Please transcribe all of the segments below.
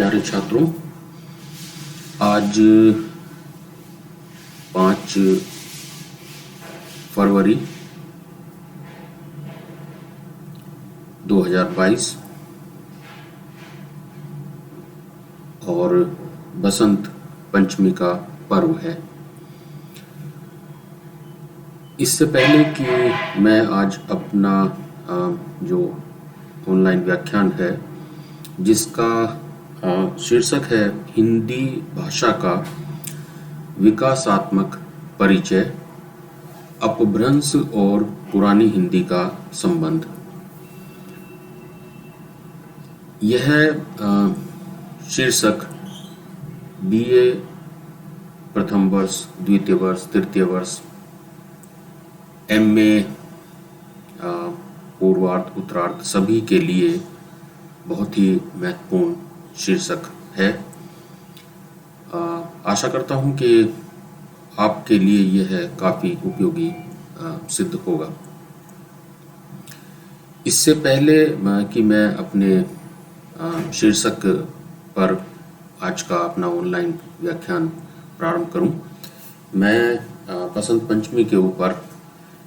प्यारे छात्रों, आज 5 फरवरी 2022 और बसंत पंचमी का पर्व है। इससे पहले कि मैं आज अपना जो ऑनलाइन व्याख्यान है जिसका शीर्षक है हिंदी भाषा का विकासात्मक परिचय, अपभ्रंश और पुरानी हिंदी का संबंध, यह शीर्षक बीए प्रथम वर्ष, द्वितीय वर्ष, तृतीय वर्ष, एमए पूर्वार्ध, उत्तरार्ध सभी के लिए बहुत ही महत्वपूर्ण शीर्षक है। आशा करता हूं कि आपके लिए यह काफ़ी उपयोगी सिद्ध होगा। इससे पहले कि मैं अपने शीर्षक पर आज का अपना ऑनलाइन व्याख्यान प्रारंभ करूं, मैं बसंत पंचमी के ऊपर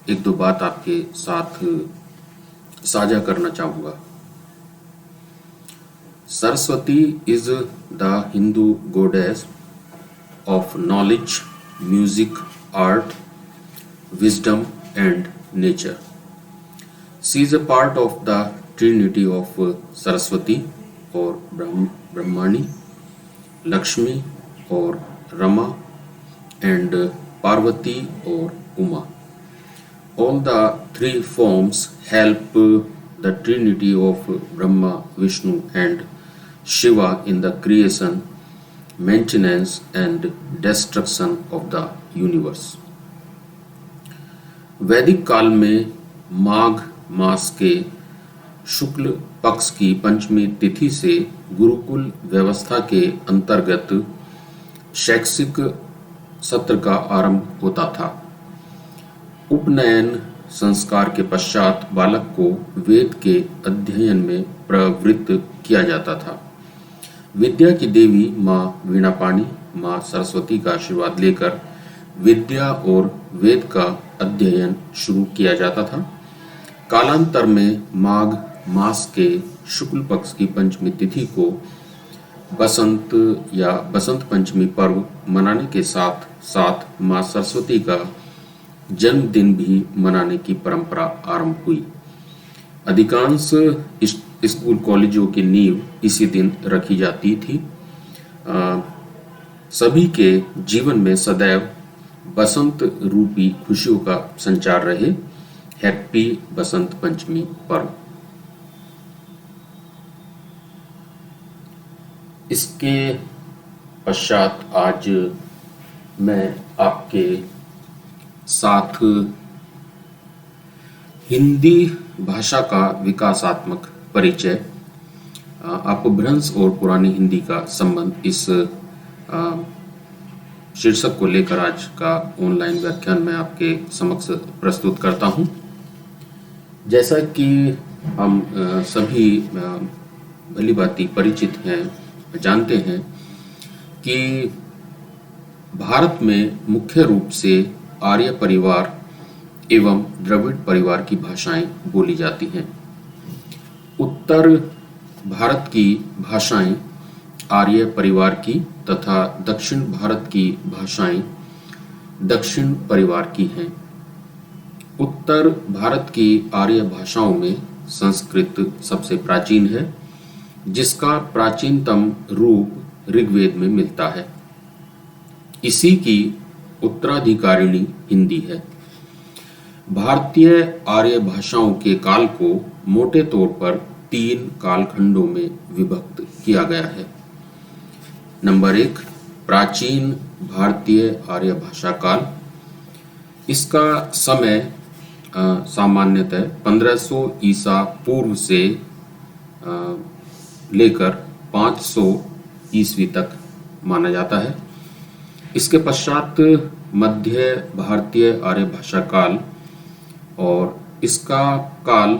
एक दो बात आपके साथ साझा करना चाहूँगा। Saraswati is the Hindu goddess of knowledge, music, art, wisdom and nature. She is a part of the trinity of Saraswati or Brahmani, Lakshmi or Rama and Parvati or Uma. All the three forms help the trinity of Brahma, Vishnu and Shiva in the creation, maintenance and destruction of the universe. वैदिक काल में माघ मास के शुक्ल पक्ष की पंचमी तिथि से गुरुकुल व्यवस्था के अंतर्गत शैक्षिक सत्र का आरंभ होता था। उपनयन संस्कार के पश्चात बालक को वेद के अध्ययन में प्रवृत्त किया जाता था। विद्या की देवी माँ वीणापाणी, माँ सरस्वती का आशीर्वाद लेकर विद्या और वेद का अध्ययन शुरू किया जाता था। कालांतर में माघ मास के शुक्ल पक्ष की पंचमी तिथि को बसंत या बसंत पंचमी पर्व मनाने के साथ साथ माँ सरस्वती का जन्मदिन भी मनाने की परंपरा आरंभ हुई। अधिकांश स्कूल कॉलेजों की नींव इसी दिन रखी जाती थी। सभी के जीवन में सदैव बसंत रूपी खुशियों का संचार रहे। हैप्पी बसंत पंचमी पर्व। इसके पश्चात आज मैं आपके साथ हिंदी भाषा का विकासात्मक परिचय, अपभ्रंश और पुरानी हिंदी का संबंध, इस शीर्षक को लेकर आज का ऑनलाइन व्याख्यान मैं आपके समक्ष प्रस्तुत करता हूं। जैसा कि हम सभी भली भांति परिचित हैं, जानते हैं कि भारत में मुख्य रूप से आर्य परिवार एवं द्रविड़ परिवार की भाषाएं बोली जाती हैं। उत्तर भारत की भाषाएं आर्य परिवार की तथा दक्षिण भारत की भाषाएं दक्षिण परिवार की हैं। उत्तर भारत की आर्य भाषाओं में संस्कृत सबसे प्राचीन है, जिसका प्राचीनतम रूप ऋग्वेद में मिलता है। इसी की उत्तराधिकारिणी हिंदी है। भारतीय आर्य भाषाओं के काल को मोटे तौर पर 3 कालखंडों में विभक्त किया गया है। नंबर 1, प्राचीन भारतीय आर्य भाषा काल। इसका समय सामान्यतः 1500 ईसा पूर्व से लेकर 500 ईस्वी तक माना जाता है। इसके पश्चात मध्य भारतीय आर्य भाषा काल, और इसका काल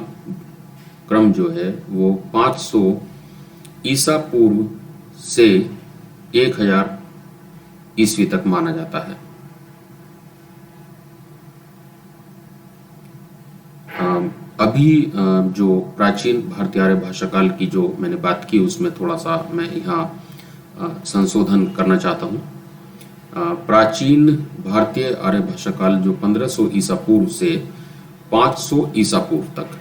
क्रम जो है वो 500 ईसा पूर्व से 1000 ईस्वी तक माना जाता है। अभी जो प्राचीन भारतीय आर्य भाषा काल की जो मैंने बात की उसमें थोड़ा सा मैं यहाँ संशोधन करना चाहता हूँ। प्राचीन भारतीय आर्य भाषा काल जो 1500 ईसा पूर्व से 500 ईसा पूर्व तक,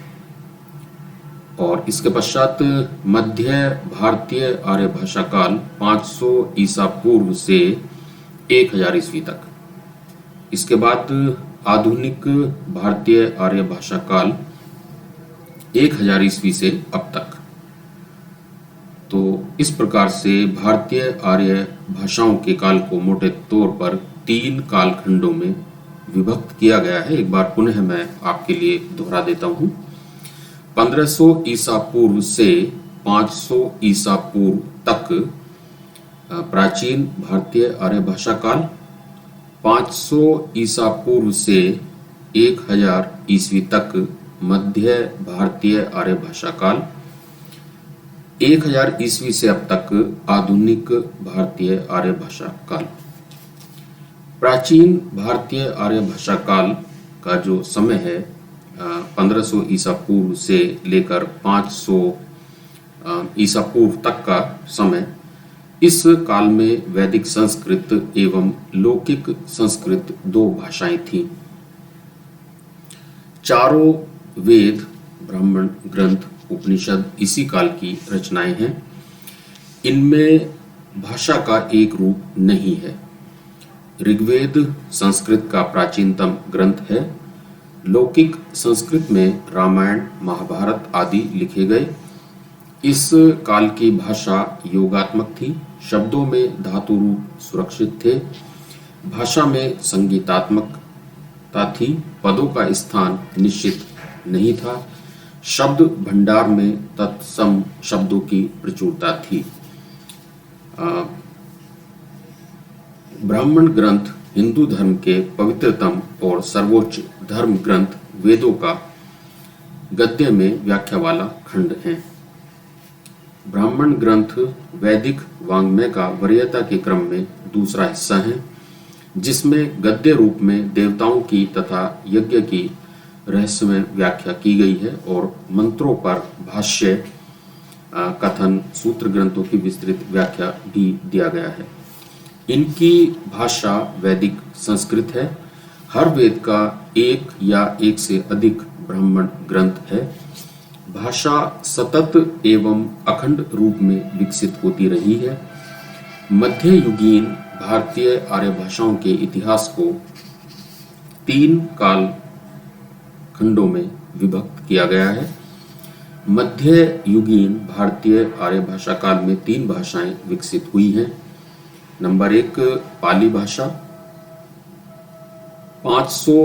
और इसके पश्चात मध्य भारतीय आर्य भाषा काल 500 ईसा पूर्व से 1000 ईस्वी तक। इसके बाद आधुनिक भारतीय आर्य भाषा काल 1000 ईस्वी से अब तक। तो इस प्रकार से भारतीय आर्य भाषाओं के काल को मोटे तौर पर 3 कालखंडों में विभक्त किया गया है। एक बार पुनः मैं आपके लिए दोहरा देता हूँ। 1500 ईसा पूर्व से 500 ईसा पूर्व तक प्राचीन भारतीय आर्य भाषा काल, 500 ईसा पूर्व से 1000 ईस्वी तक मध्य भारतीय आर्य भाषा काल, 1000 ईस्वी से अब तक आधुनिक भारतीय आर्य भाषा काल। प्राचीन भारतीय आर्य भाषा काल का जो समय है 1500 ईसा पूर्व से लेकर 500 ईसा पूर्व तक का समय, इस काल में वैदिक संस्कृत एवं लौकिक संस्कृत 2 भाषाएं थीं। चारों वेद, ब्राह्मण ग्रंथ, उपनिषद इसी काल की रचनाएं हैं। इनमें भाषा का एक रूप नहीं है। ऋग्वेद संस्कृत का प्राचीनतम ग्रंथ है। लौकिक संस्कृत में रामायण, महाभारत आदि लिखे गए। इस काल की भाषा योगात्मक थी। शब्दों में धातु रूप सुरक्षित थे। भाषा में संगीतात्मकता थी। पदों का स्थान निश्चित नहीं था। शब्द भंडार में तत्सम शब्दों की प्रचुरता थी। ब्राह्मण ग्रंथ हिंदू धर्म के पवित्रतम और सर्वोच्च धर्म ग्रंथ वेदों का गद्य में व्याख्या वाला खंड है। ब्राह्मण ग्रंथ वैदिक वाङ्मय का वरीयता के क्रम में दूसरा हिस्सा है, जिसमें गद्य रूप में देवताओं की तथा यज्ञ की रहस्यमय व्याख्या की गई है और मंत्रों पर भाष्य, कथन, सूत्र ग्रंथों की विस्तृत व्याख्या भी दिया गया है। इनकी भाषा वैदिक संस्कृत है। हर वेद का एक या एक से अधिक ब्राह्मण ग्रंथ है। भाषा सतत एवं अखंड रूप में विकसित होती रही है। मध्ययुगीन भारतीय आर्य भाषाओं के इतिहास को 3 काल खंडों में विभक्त किया गया है। मध्ययुगीन भारतीय आर्य भाषा काल में 3 भाषाएं विकसित हुई हैं। नंबर 1 पाली भाषा, 500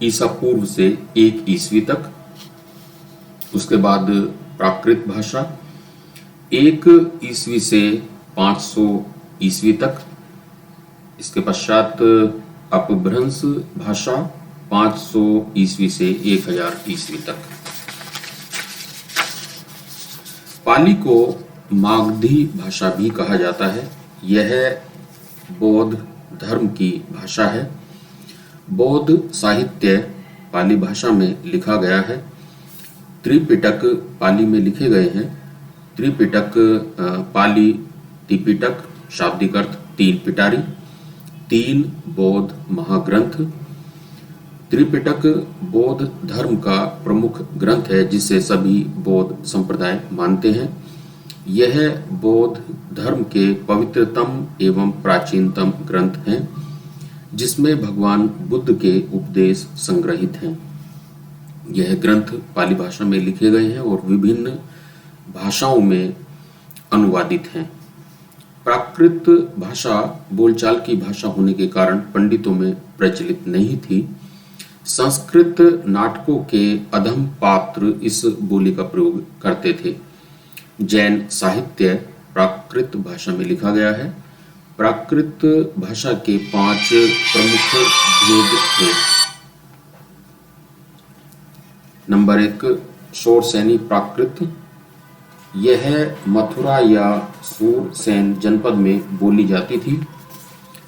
ईसा पूर्व से 1 ईस्वी तक। उसके बाद प्राकृत भाषा 1 ईस्वी से 500 ईस्वी तक। इसके पश्चात अपभ्रंश भाषा 500 ईस्वी से 1000 ईस्वी तक। पाली को मागधी भाषा भी कहा जाता है। यह बौद्ध धर्म की भाषा है। बौद्ध साहित्य पाली भाषा में लिखा गया है। त्रिपिटक पाली में लिखे गए हैं। त्रिपिटक पाली त्रिपिटक शाब्दिक अर्थ 3 पिटारी, 3 बौद्ध महाग्रंथ। त्रिपिटक बौद्ध धर्म का प्रमुख ग्रंथ है, जिसे सभी बौद्ध संप्रदाय मानते हैं। यह बौद्ध धर्म के पवित्रतम एवं प्राचीनतम ग्रंथ हैं, जिसमें भगवान बुद्ध के उपदेश संग्रहित हैं। यह ग्रंथ पाली भाषा में लिखे गए हैं और विभिन्न भाषाओं में अनुवादित हैं। प्राकृत भाषा बोलचाल की भाषा होने के कारण पंडितों में प्रचलित नहीं थी। संस्कृत नाटकों के अधम पात्र इस बोली का प्रयोग करते थे। जैन साहित्य प्राकृत भाषा में लिखा गया है। प्राकृत भाषा के 5 प्रमुख भेद थे। नंबर 1 शौरसेनी प्राकृत, यह मथुरा या सूरसेन जनपद में बोली जाती थी।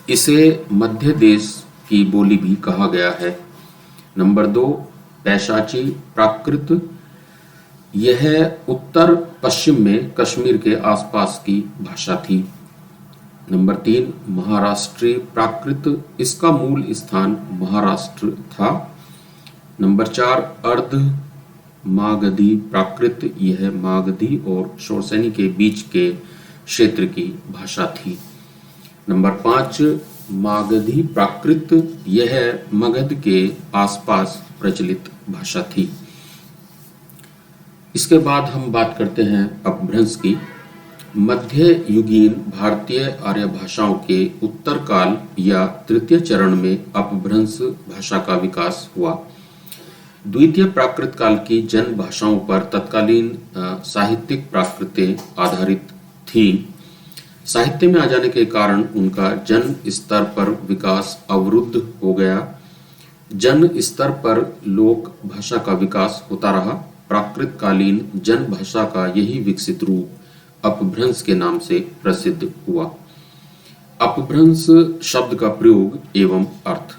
इसे मध्य देश की बोली भी कहा गया है। नंबर 2, पैशाची प्राकृत। यह उत्तर पश्चिम में कश्मीर के आसपास की भाषा थी। नंबर 3, महाराष्ट्री प्राकृत। इसका मूल स्थान महाराष्ट्र था। नंबर 4, अर्ध मागधी प्राकृत। यह मागधी और शोरसैनी के बीच के क्षेत्र की भाषा थी। नंबर 5, मागधी प्राकृत। यह मगध के आसपास प्रचलित भाषा थी। इसके बाद हम बात करते हैं अपभ्रंश की। मध्य युगीन भारतीय आर्य भाषाओं के उत्तर काल या तृतीय चरण में अपभ्रंश भाषा का विकास हुआ। द्वितीय प्राकृत काल की जन भाषाओं पर तत्कालीन साहित्यिक प्राकृतें आधारित थीं। साहित्य में आ जाने के कारण उनका जन स्तर पर विकास अवरुद्ध हो गया। जन स्तर पर लोक भाषा का विकास होता रहा। प्राकृत कालीन जन भाषा का यही विकसित रूप अपभ्रंश के नाम से प्रसिद्ध हुआ। अपभ्रंश शब्द का प्रयोग एवं अर्थ।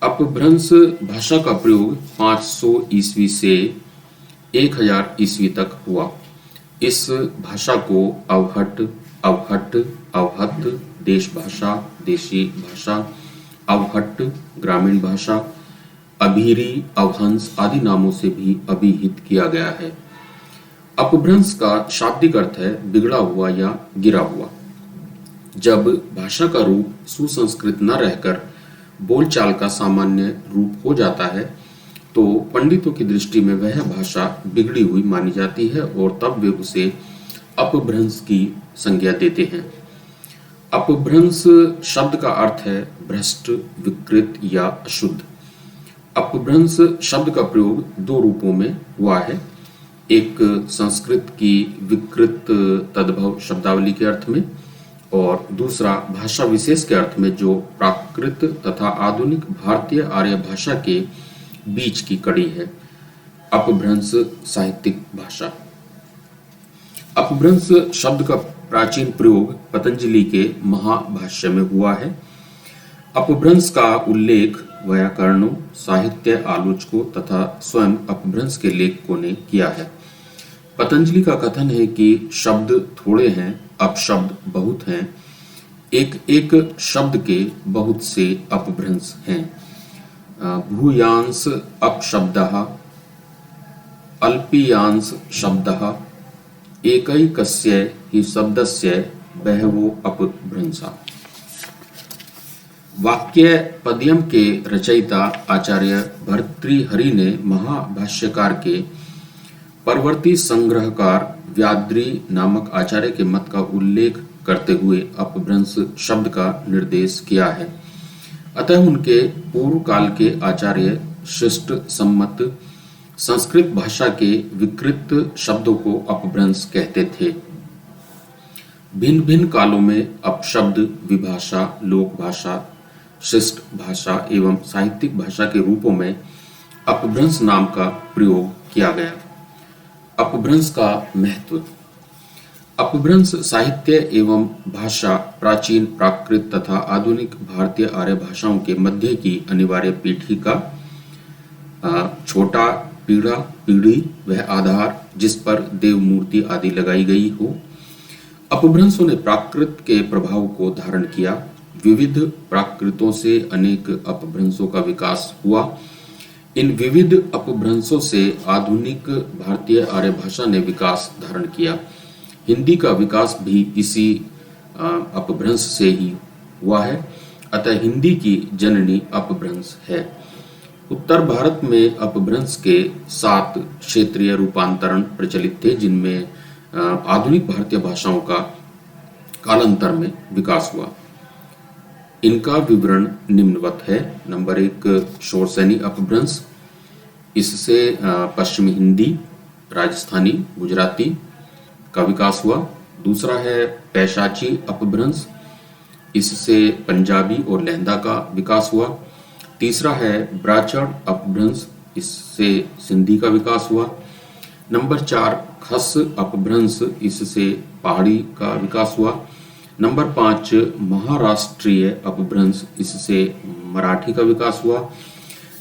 अपभ्रंश भाषा का प्रयोग 500 ईस्वी से 1000 ईस्वी तक हुआ। इस भाषा को अवहट, अवहट, अवहत, देश भाषा, देशी भाषा, अवहट, ग्रामीण भाषा, अभीरी, अवहंस आदि नामों से भी अभिहित किया गया है। अपभ्रंश का शाब्दिक अर्थ है बिगड़ा हुआ या गिरा हुआ। जब भाषा का रूप सुसंस्कृत न रहकर बोलचाल का सामान्य रूप हो जाता है तो पंडितों की दृष्टि में वह भाषा बिगड़ी हुई मानी जाती है और तब वे उसे अपभ्रंश की संज्ञा देते हैं। अपभ्रंश शब्द का अर्थ है भ्रष्ट, विकृत या अशुद्ध। अपभ्रंश शब्द का प्रयोग दो रूपों में हुआ है। एक संस्कृत की विकृत तद्भव शब्दावली के अर्थ में और दूसरा भाषा विशेष के अर्थ में जो प्राकृत तथा आधुनिक भारतीय आर्य भाषा के बीच की कड़ी है। अपभ्रंश साहित्यिक भाषा। अपभ्रंश शब्द का प्राचीन प्रयोग पतंजलि के महाभाष्य में हुआ है। अपभ्रंश का उल्लेख व्याकरणों, साहित्य आलोचकों तथा स्वयं अपभ्रंश के लेखकों ने किया है। पतंजलि का कथन है कि शब्द थोड़े हैं, अपशब्द बहुत हैं, एक एक शब्द के बहुत से अपभ्रंश हैं। भूयांश अपशब्दः, अल्पीयांश शब्दः, एकैकस्य हि शब्दस्य बहवो अपभ्रंशा। वाक्य पद्यम के रचयिता आचार्य भर्तृहरि ने महाभाष्यकार के परवर्ती संग्रहकार व्याद्री नामक आचार्य के मत का उल्लेख करते हुए अपभ्रंश शब्द का निर्देश किया है। अतः उनके पूर्व काल के आचार्य शिष्ट सम्मत संस्कृत भाषा के विकृत शब्दों को अपभ्रंश कहते थे। भिन्न भिन्न कालों में अपशब्द विभाषा, लोक भाषा, शिष्ट भाषा एवं साहित्यिक भाषा के रूपों में अपभ्रंश नाम का प्रयोग किया गया। अपभ्रंश का महत्व। अपभ्रंश साहित्य एवं भाषा प्राचीन प्राकृत तथा आधुनिक भारतीय आर्य भाषाओं के मध्य की अनिवार्य पीढ़ी का छोटा पीढ़ी वह आधार जिस पर देव मूर्ति आदि लगाई गई हो। अपभ्रंशों ने प्राकृत के प्रभाव को धारण किया। विविध प्राकृतों से अनेक अपभ्रंशों का विकास हुआ। इन विविध अपभ्रंशों से आधुनिक भारतीय आर्य भाषा ने विकास धारण किया। हिंदी का विकास भी इसी अपभ्रंश से ही हुआ है। अतः हिंदी की जननी अपभ्रंश है। उत्तर भारत में अपभ्रंश के 7 क्षेत्रीय रूपांतरण प्रचलित थे जिनमें आधुनिक भारतीय भाषाओं का कालांतर में विकास हुआ। इनका विवरण निम्नवत है। नंबर 1, शोरसैनी अपभ्रंश। इससे पश्चिमी हिंदी, राजस्थानी, गुजराती का विकास हुआ। दूसरा है पैशाची अपभ्रंश। इससे पंजाबी और लहंदा का विकास हुआ। तीसरा है ब्राह्मण अपभ्रंश। इससे सिंधी का विकास हुआ। नंबर 4 खस अपभ्रंश, इससे पहाड़ी का विकास हुआ। नंबर 5 महाराष्ट्रीय अपभ्रंश, इससे मराठी का विकास हुआ।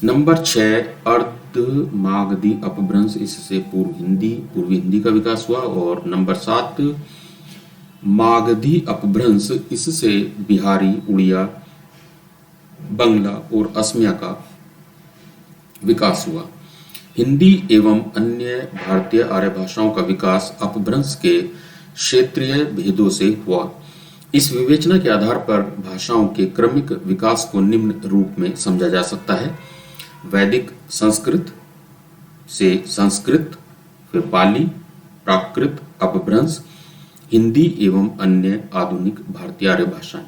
नंबर 6 अर्ध मागधी अपभ्रंश, इससे पूर्वी हिंदी का विकास हुआ। और नंबर 7 मागधी अपभ्रंश, इससे बिहारी, उड़िया, बंगला और असमिया का विकास हुआ। हिंदी एवं अन्य भारतीय आर्य भाषाओं का विकास अपभ्रंश के क्षेत्रीय भेदों से हुआ। इस विवेचना के आधार पर भाषाओं के क्रमिक विकास को निम्न रूप में समझा जा सकता है। वैदिक संस्कृत से संस्कृत, फिर पाली, प्राकृत, अपभ्रंश, हिंदी एवं अन्य आधुनिक भारतीय आर्य भाषाएं।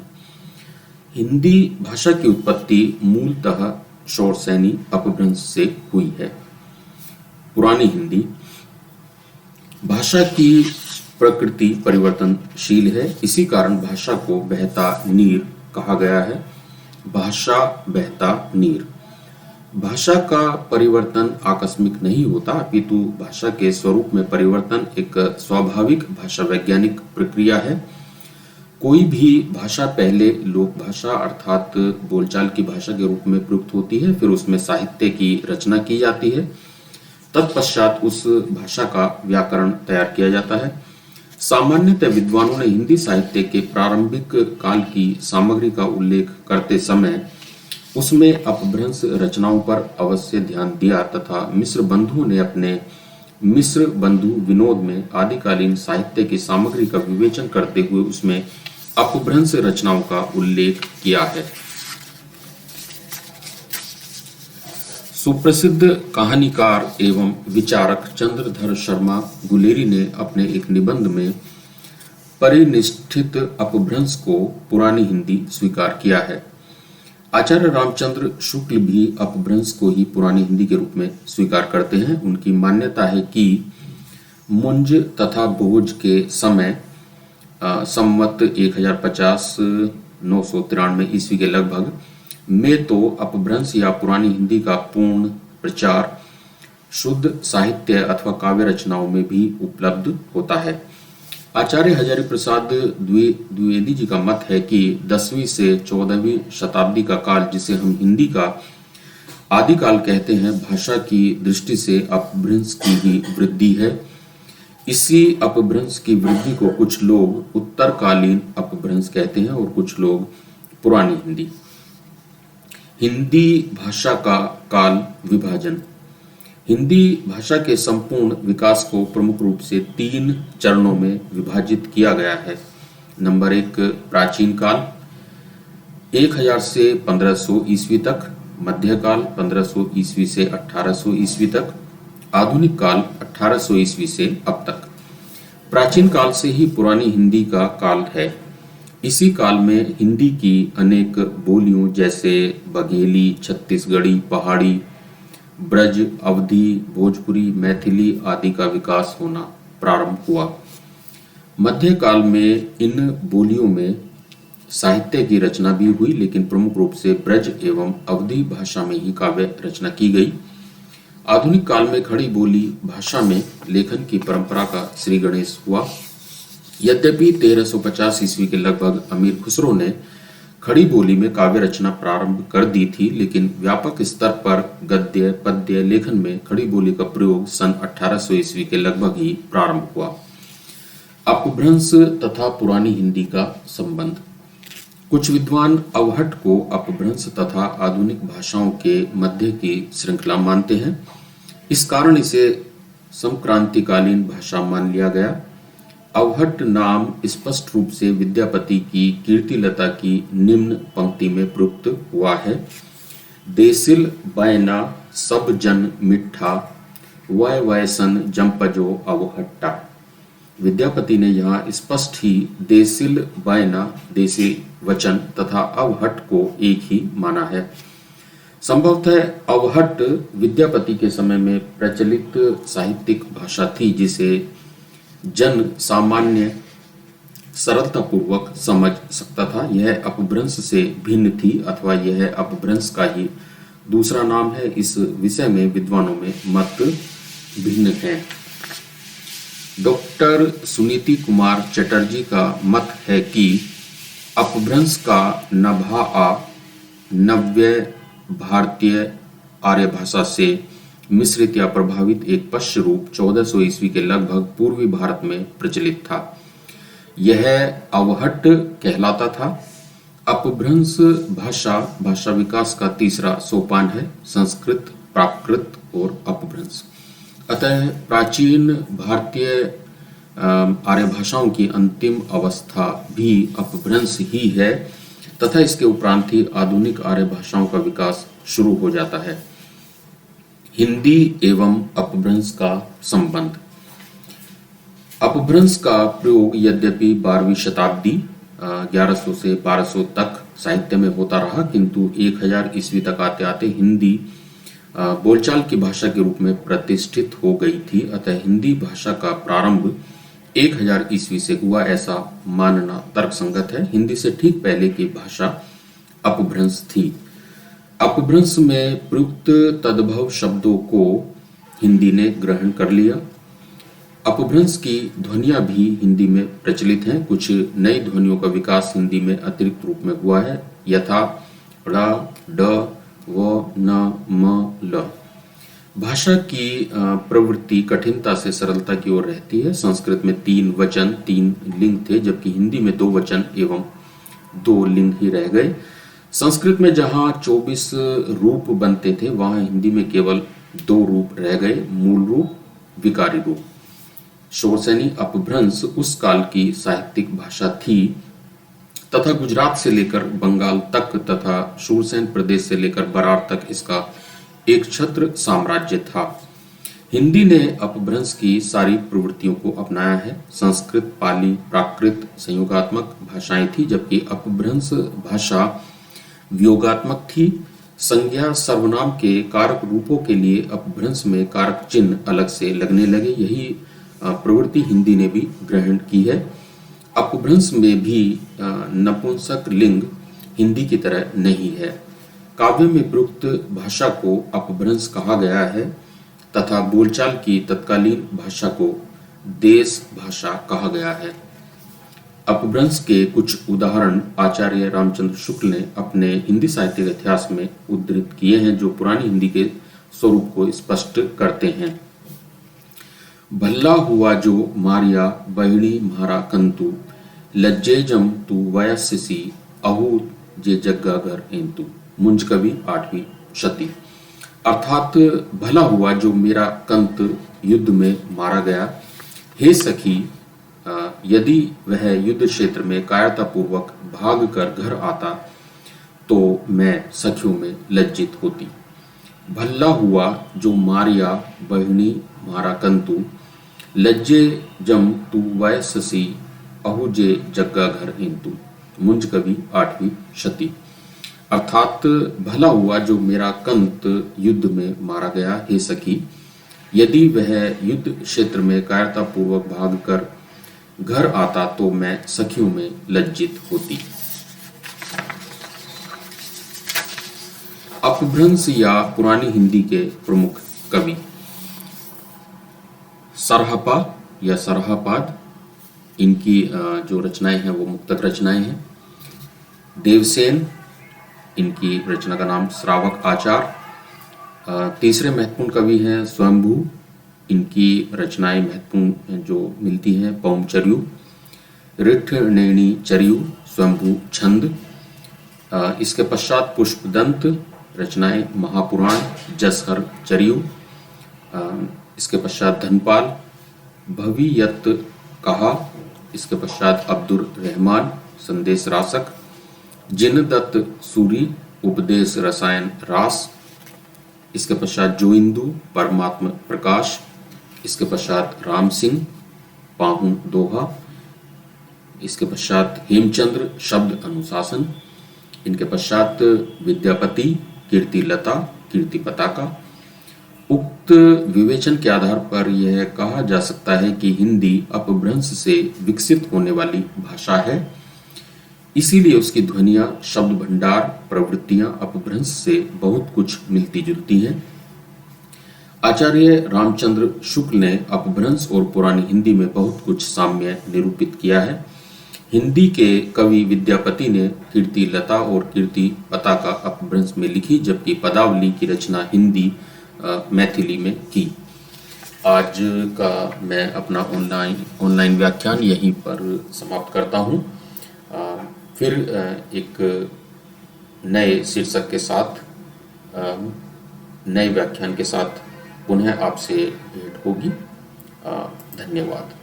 हिंदी भाषा की उत्पत्ति मूलतः शौरसेनी अपभ्रंश से हुई है। पुरानी हिंदी भाषा की प्रकृति परिवर्तनशील है, इसी कारण भाषा को बहता नीर कहा गया है। भाषा बहता नीर। भाषा का परिवर्तन आकस्मिक नहीं होता, अपितु भाषा के स्वरूप में परिवर्तन एक स्वाभाविक भाषा वैज्ञानिक प्रक्रिया है। कोई भी भाषा पहले लोक भाषा अर्थात बोलचाल की भाषा के रूप में प्रयुक्त होती है, फिर उसमें साहित्य की रचना की जाती है, तत्पश्चात उस भाषा का व्याकरण तैयार किया जाता है। सामान्यतः विद्वानों ने हिंदी साहित्य के प्रारंभिक काल की सामग्री का उल्लेख करते समय उसमें अपभ्रंश रचनाओं पर अवश्य ध्यान दिया तथा मिश्र बंधुओं ने अपने मिश्र बंधु विनोद में आदिकालीन साहित्य की सामग्री का विवेचन करते हुए उसमें अपभ्रंश रचनाओं का उल्लेख किया है। सुप्रसिद्ध कहानीकार एवं विचारक चंद्रधर शर्मा गुलेरी ने अपने एक निबंध में परिनिष्ठित अपभ्रंश को पुरानी हिंदी स्वीकार किया है। आचार्य रामचंद्र शुक्ल भी अपभ्रंश को ही पुरानी हिंदी के रूप में स्वीकार करते हैं। उनकी मान्यता है कि मुंज तथा भोज के समय संवत 1050 993 ईस्वी के लगभग में तो अपभ्रंश या पुरानी हिंदी का पूर्ण प्रचार शुद्ध साहित्य अथवा काव्य रचनाओं में भी उपलब्ध होता है। आचार्य हजारी प्रसाद द्विवेदी जी का मत है कि 10वीं से 14वीं शताब्दी का काल, जिसे हम हिंदी का आदिकाल कहते हैं, भाषा की दृष्टि से अपभ्रंश की ही वृद्धि है। इसी अपभ्रंश की वृद्धि को कुछ लोग उत्तरकालीन अपभ्रंश कहते हैं और कुछ लोग पुरानी हिंदी। हिंदी भाषा का काल विभाजन। हिंदी भाषा के संपूर्ण विकास को प्रमुख रूप से 3 चरणों में विभाजित किया गया है। नंबर 1 प्राचीन काल 1000 से 1500 ईस्वी तक, मध्यकाल 1500 ईस्वी से 1800 ईस्वी तक, आधुनिक काल 1800 ईस्वी से अब तक। प्राचीन काल से ही पुरानी हिंदी का काल है। इसी काल में हिंदी की अनेक बोलियों जैसे बघेली, छत्तीसगढ़ी, पहाड़ी, ब्रज, अवधी, भोजपुरी, मैथिली आदि का विकास होना प्रारंभ हुआ। मध्यकाल में इन बोलियों में साहित्य की रचना भी हुई, लेकिन प्रमुख रूप से ब्रज एवं अवधी भाषा में ही काव्य रचना की गई। आधुनिक काल में खड़ी बोली भाषा में लेखन की परंपरा का श्री गणेश हुआ। यद्यपि 1350 ईस्वी के लगभग अमीर खुसरो ने खड़ी बोली में काव्य रचना प्रारंभ कर दी थी, लेकिन व्यापक स्तर पर गद्य पद्य लेखन में खड़ी बोली का प्रयोग सन 1800 ईस्वी के लगभग ही प्रारंभ हुआ। अपभ्रंश तथा पुरानी हिंदी का संबंध। कुछ विद्वान अवहट को अपभ्रंश तथा आधुनिक भाषाओं के मध्य की श्रृंखला मानते हैं। इस कारण इसे समक्रांतिकालीन भाषा मान लिया गया। अवहट नाम स्पष्ट रूप से विद्यापति की कीर्तिलता की निम्न पंक्ति में प्रयुक्त हुआ है। देसिल बैना सब जन मिठा, वय वयसन जंपजो अवहट्टा। विद्यापति ने यहाँ स्पष्ट ही देसिल बैना, देसी वचन तथा अवहट को एक ही माना है। संभवतः अवहट विद्यापति के समय में प्रचलित साहित्यिक भाषा थी, जिसे जन सामान्य सरलतापूर्वक समझ सकता था। यह अपभ्रंश से भिन्न थी अथवा यह अपभ्रंश का ही दूसरा नाम है। इस विषय में विद्वानों में मत भिन्न है। डॉक्टर सुनीति कुमार चटर्जी का मत है कि अपभ्रंश का नभा नव्य भारतीय आर्य भाषा से मिश्रित या प्रभावित एक पश्य रूप 1400 ईस्वी के लगभग पूर्वी भारत में प्रचलित था। यह अवहट्ट कहलाता था। अपभ्रंश भाषा विकास का तीसरा सोपान है, संस्कृत, प्राकृत और अपभ्रंश। अतः प्राचीन भारतीय आर्य भाषाओं की अंतिम अवस्था भी अपभ्रंश ही है तथा इसके उपरांत ही आधुनिक आर्य भाषाओं का विकास शुरू हो जाता है। हिंदी एवं अपभ्रंश का संबंध। अपभ्रंश का प्रयोग यद्यपि 12वीं शताब्दी 1100 से 1200 तक साहित्य में होता रहा, किंतु 1000 ईस्वी तक आते आते हिंदी बोलचाल की भाषा के रूप में प्रतिष्ठित हो गई थी। अतः हिंदी भाषा का प्रारंभ 1000 ईस्वी से हुआ ऐसा मानना तर्कसंगत है। हिंदी से ठीक पहले की भाषा अपभ्रंश थी। अपभ्रंश में प्रयुक्त तद्भव शब्दों को हिंदी ने ग्रहण कर लिया। अपभ्रंश की ध्वनियां भी हिंदी में प्रचलित हैं। कुछ नई ध्वनियों का विकास हिंदी में अतिरिक्त रूप में हुआ है, यथा ड़, ड, व, न, म, ल। भाषा की प्रवृत्ति कठिनता से सरलता की ओर रहती है। संस्कृत में 3 वचन 3 लिंग थे, जबकि हिंदी में 2 वचन एवं 2 लिंग ही रह गए। संस्कृत में जहां 24 रूप बनते थे, वहां हिंदी में केवल 2 रूप रह गए, मूल रूप, विकारी रूप। शोरसेनी अपभ्रंश उस काल की साहित्यिक भाषा थी तथा गुजरात से लेकर बंगाल तक तथा शूरसेन प्रदेश से लेकर बरार तक इसका एक छत्र साम्राज्य था। हिंदी ने अपभ्रंश की सारी प्रवृत्तियों को अपनाया है। संस्कृत, पाली, प्राकृत संयोगात्मक भाषाएं थी, जबकि अपभ्रंश भाषा वियोगात्मक थी। संज्ञा सर्वनाम के कारक रूपों के लिए अपभ्रंश में कारक चिन्ह अलग से लगने लगे। यही प्रवृत्ति हिंदी ने भी ग्रहण की है। अपभ्रंश में भी नपुंसक लिंग हिंदी की तरह नहीं है। काव्य में प्रयुक्त भाषा को अपभ्रंश कहा गया है तथा बोलचाल की तत्कालीन भाषा को देश भाषा कहा गया है। अपभ्रंश के कुछ उदाहरण आचार्य रामचंद्र शुक्ल ने अपने हिंदी साहित्य के इतिहास में उद्धृत किए हैं, जो पुरानी हिंदी के स्वरूप को स्पष्ट करते हैं। भल्ला हुआ जो मारिया बहिणी म्हारा कंतु, लज्जेजम तू वयस्सी अहू जे जग्गा घर एंतु। मुंज कवि 8वीं शती। अर्थात भला हुआ जो मेरा कंत युद्ध में मारा गया। हे सखी, यदि वह युद्ध क्षेत्र में कायरतापूर्वक भाग कर घर आता तो मैं सखियों में लज्जित होती। भल्ला हुआ जो मारिया बहिणी म्हारा कंतु, लज्जे जम तू वयस्सी अहुजे जग्गा घर इंतु। मुंज कवि 8वीं शती। अर्थात भला हुआ जो मेरा कंत युद्ध में मारा गया। हे सखी, यदि वह युद्ध क्षेत्र में कायरतापूर्वक भाग कर घर आता तो मैं सखियों में लज्जित होती। अपभ्रंश या पुरानी हिंदी के प्रमुख कवि। सरहपा या सरहपाद, इनकी जो रचनाएं हैं वो मुक्तक रचनाएं हैं। देवसेन, इनकी रचना का नाम श्रावक आचार। तीसरे महत्वपूर्ण कवि हैं स्वयंभू, इनकी रचनाएं महत्वपूर्ण जो मिलती हैं पौमचर्यु, ऋठनेणी चर्यु, स्वयंभू छंद। इसके पश्चात पुष्पदंत, रचनाएं महापुराण, जसहर चर्यु। इसके पश्चात धनपाल, भवियत कहा। इसके पश्चात अब्दुर रहमान, संदेश रासक। जिनदत्त सूरी, उपदेश रसायन रास। इसके पश्चात जोइंदु, परमात्म प्रकाश। इसके पश्चात राम सिंह, पाहु दोहा। इसके पश्चात हेमचंद्र, शब्द अनुशासन। इनके पश्चात विद्यापति, कीर्ति लता, कीर्ति पताका। उक्त विवेचन के आधार पर यह कहा जा सकता है कि हिंदी अपभ्रंश से विकसित होने वाली भाषा है। इसीलिए उसकी ध्वनियां, शब्द भंडार, प्रवृत्तियां अपभ्रंश से बहुत कुछ मिलती जुलती हैं। आचार्य रामचंद्र शुक्ल ने अपभ्रंश और पुरानी हिंदी में बहुत कुछ साम्य निरूपित किया है। हिंदी के कवि विद्यापति ने कीर्ति लता और कीर्ति पताका अपभ्रंश में लिखी, जबकि पदावली की रचना हिंदी मैथिली में की। आज का मैं अपना ऑनलाइन व्याख्यान यहीं पर समाप्त करता हूँ। फिर एक नए शीर्षक के साथ, नए व्याख्यान के साथ पुनः आपसे भेंट होगी। धन्यवाद।